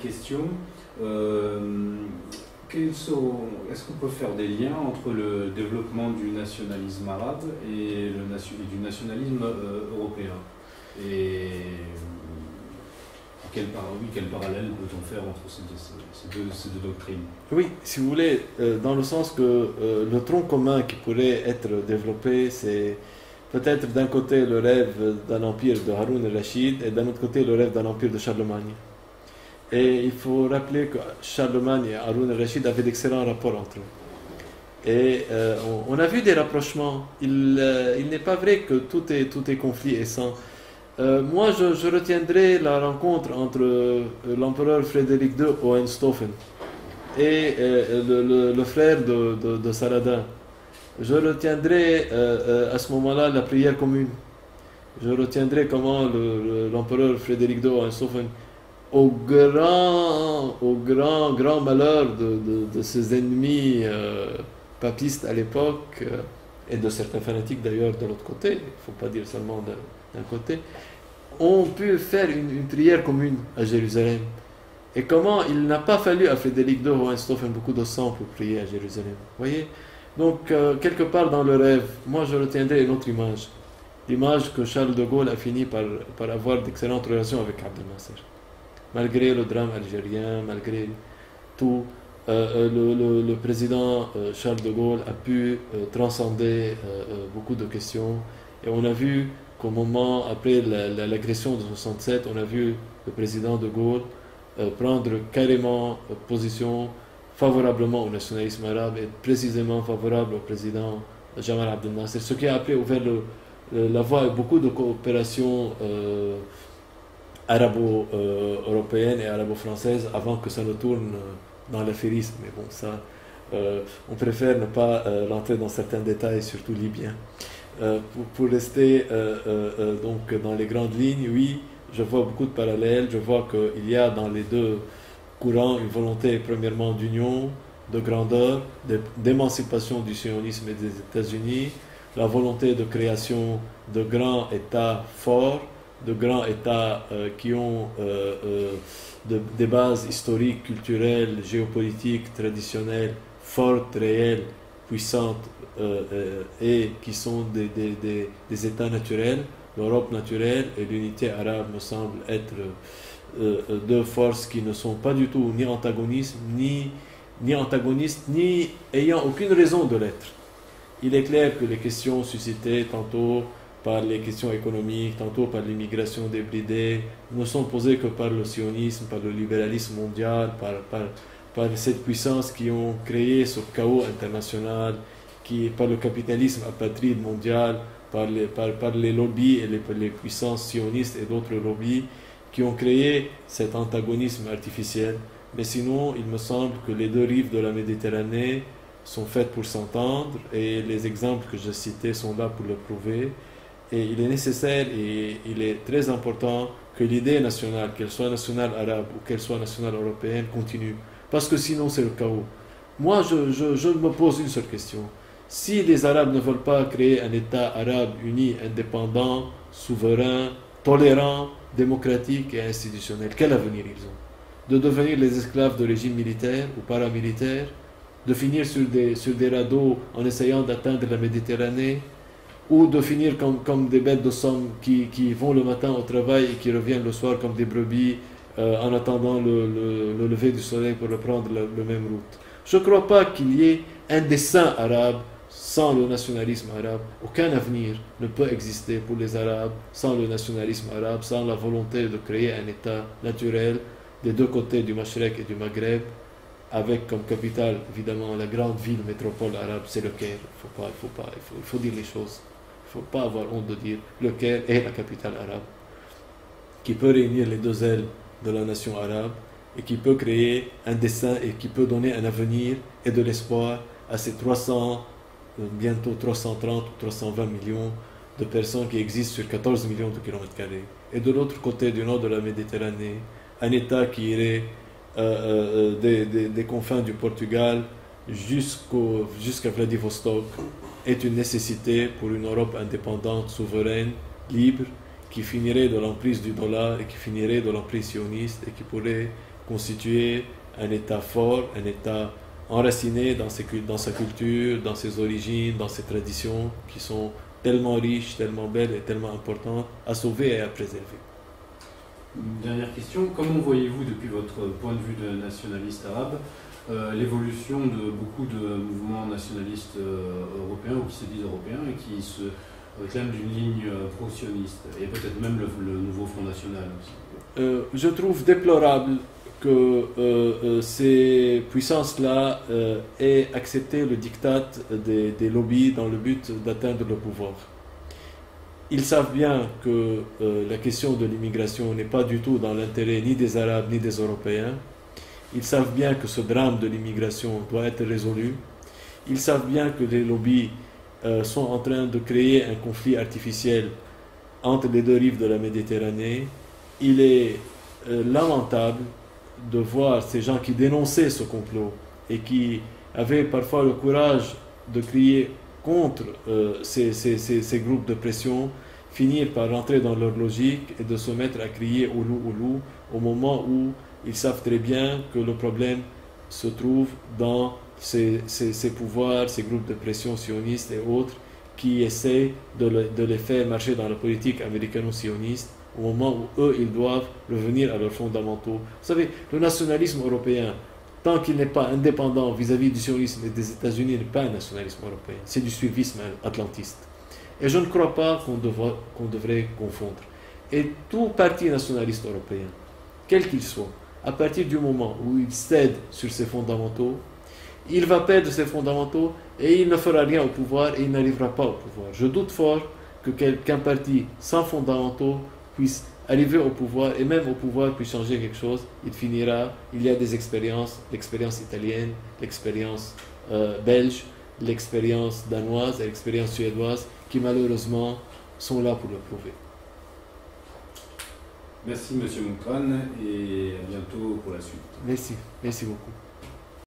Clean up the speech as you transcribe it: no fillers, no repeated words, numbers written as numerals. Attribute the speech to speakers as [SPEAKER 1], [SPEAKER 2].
[SPEAKER 1] question. Est-ce qu'on peut faire des liens entre le développement du nationalisme arabe et du nationalisme européen? Et quel parallèle peut-on faire entre ces deux doctrines?
[SPEAKER 2] Oui, si vous voulez, dans le sens que le tronc commun qui pourrait être développé, c'est peut-être d'un côté le rêve d'un empire de Haroun al-Rachid et d'un autre côté le rêve d'un empire de Charlemagne. Et il faut rappeler que Charlemagne et Haroun al-Rachid avaient d'excellents rapports entre eux. Et on a vu des rapprochements. Il n'est pas vrai que tout est conflit et sang. Moi, je retiendrai la rencontre entre l'empereur Frédéric II Hohenstaufen et le frère de Saladin. Je retiendrai à ce moment-là la prière commune. Je retiendrai comment l'empereur Frédéric II Hohenstaufen, au grand malheur de ses ennemis papistes à l'époque, et de certains fanatiques d'ailleurs de l'autre côté, il ne faut pas dire seulement d'un côté, ont pu faire une prière commune à Jérusalem. Et comment il n'a pas fallu à Frédéric II Hohenstaufen beaucoup de sang pour prier à Jérusalem. Vous voyez? Donc, quelque part dans le rêve, moi je retiendrai une autre image. L'image que Charles de Gaulle a fini par avoir d'excellentes relations avec Abdel Nasser. Malgré le drame algérien, malgré tout, le président Charles de Gaulle a pu transcender beaucoup de questions. Et on a vu qu'au moment, après l'agression de 1967, on a vu le président de Gaulle prendre carrément position favorablement au nationalisme arabe et précisément favorable au président Jamal Abdel Nasser, ce qui a après ouvert la voie à beaucoup de coopération arabo-européenne et arabo-française avant que ça ne tourne dans l'affairisme. Mais bon, ça, on préfère ne pas rentrer dans certains détails, surtout libyens. Pour rester donc dans les grandes lignes, oui, je vois beaucoup de parallèles. Je vois qu'il y a dans les deux courants une volonté premièrement d'union, de grandeur, d'émancipation du sionisme et des États-Unis, la volonté de création de grands États forts, de grands États qui ont des bases historiques, culturelles, géopolitiques, traditionnelles, fortes, réelles, puissantes et qui sont des États naturels. L'Europe naturelle et l'unité arabe me semblent être deux forces qui ne sont pas du tout ni antagonistes, ni ayant aucune raison de l'être. Il est clair que les questions suscitées tantôt par les questions économiques, tantôt par l'immigration débridée, ne sont posées que par le sionisme, par le libéralisme mondial, par cette puissance qui ont créé ce chaos international, par le capitalisme apatride mondial, par les lobbies et les puissances sionistes et d'autres lobbies qui ont créé cet antagonisme artificiel. Mais sinon, il me semble que les deux rives de la Méditerranée sont faites pour s'entendre et les exemples que je citais sont là pour le prouver. Et il est nécessaire et il est très important que l'idée nationale, qu'elle soit nationale arabe ou qu'elle soit nationale européenne, continue. Parce que sinon, c'est le chaos. Moi, je me pose une seule question. Si les Arabes ne veulent pas créer un État arabe uni, indépendant, souverain, tolérant, démocratique et institutionnel, quel avenir ils ont? De devenir les esclaves de régimes militaires ou paramilitaires, de finir sur des radeaux en essayant d'atteindre la Méditerranée, ou de finir comme des bêtes de somme qui vont le matin au travail et qui reviennent le soir comme des brebis en attendant le lever du soleil pour reprendre la même route. Je ne crois pas qu'il y ait un dessein arabe sans le nationalisme arabe. Aucun avenir ne peut exister pour les Arabes sans le nationalisme arabe, sans la volonté de créer un État naturel des deux côtés du Mashrek et du Maghreb, avec comme capitale, évidemment, la grande ville métropole arabe, c'est le Caire. Il faut dire les choses. Il ne faut pas avoir honte de dire le Caire est la capitale arabe, qui peut réunir les deux ailes de la nation arabe et qui peut créer un dessein et qui peut donner un avenir et de l'espoir à ces bientôt 330 ou 320 millions de personnes qui existent sur 14 millions de kilomètres carrés. Et de l'autre côté du nord de la Méditerranée, un État qui irait des confins du Portugal jusqu'à Vladivostok est une nécessité pour une Europe indépendante, souveraine, libre, qui finirait de l'emprise du dollar et qui finirait de l'emprise sioniste et qui pourrait constituer un État fort, un État enraciné dans sa culture, dans ses origines, dans ses traditions qui sont tellement riches, tellement belles et tellement importantes à sauver et à préserver.
[SPEAKER 1] Une dernière question, comment voyez-vous depuis votre point de vue de nationaliste arabe l'évolution de beaucoup de mouvements nationalistes européens ou qui se disent européens et qui se réclament d'une ligne pro-sioniste et peut-être même le nouveau Front National aussi?
[SPEAKER 2] Je trouve déplorable que ces puissances-là aient accepté le diktat des lobbies dans le but d'atteindre le pouvoir. Ils savent bien que la question de l'immigration n'est pas du tout dans l'intérêt ni des Arabes ni des Européens. Ils savent bien que ce drame de l'immigration doit être résolu. Ils savent bien que les lobbies sont en train de créer un conflit artificiel entre les deux rives de la Méditerranée. Il est lamentable de voir ces gens qui dénonçaient ce complot et qui avaient parfois le courage de crier contre ces groupes de pression, finir par rentrer dans leur logique et de se mettre à crier au loup, au moment où ils savent très bien que le problème se trouve dans ces pouvoirs, ces groupes de pression sionistes et autres qui essaient de les faire marcher dans la politique américano-sioniste au moment où eux, ils doivent revenir à leurs fondamentaux. Vous savez, le nationalisme européen, tant qu'il n'est pas indépendant vis-à-vis du sionisme et des États-Unis, n'est pas un nationalisme européen, c'est du suivisme atlantiste. Et je ne crois pas qu'on devrait confondre. Et tout parti nationaliste européen, quel qu'il soit, à partir du moment où il cède sur ses fondamentaux, il va perdre ses fondamentaux et il ne fera rien au pouvoir et il n'arrivera pas au pouvoir. Je doute fort qu'un parti sans fondamentaux puisse arriver au pouvoir et même au pouvoir puisse changer quelque chose. Il y a des expériences, l'expérience italienne, l'expérience belge, l'expérience danoise et l'expérience suédoise qui malheureusement sont là pour le prouver.
[SPEAKER 1] Merci Monsieur Moukran et à bientôt pour la suite.
[SPEAKER 2] Merci beaucoup.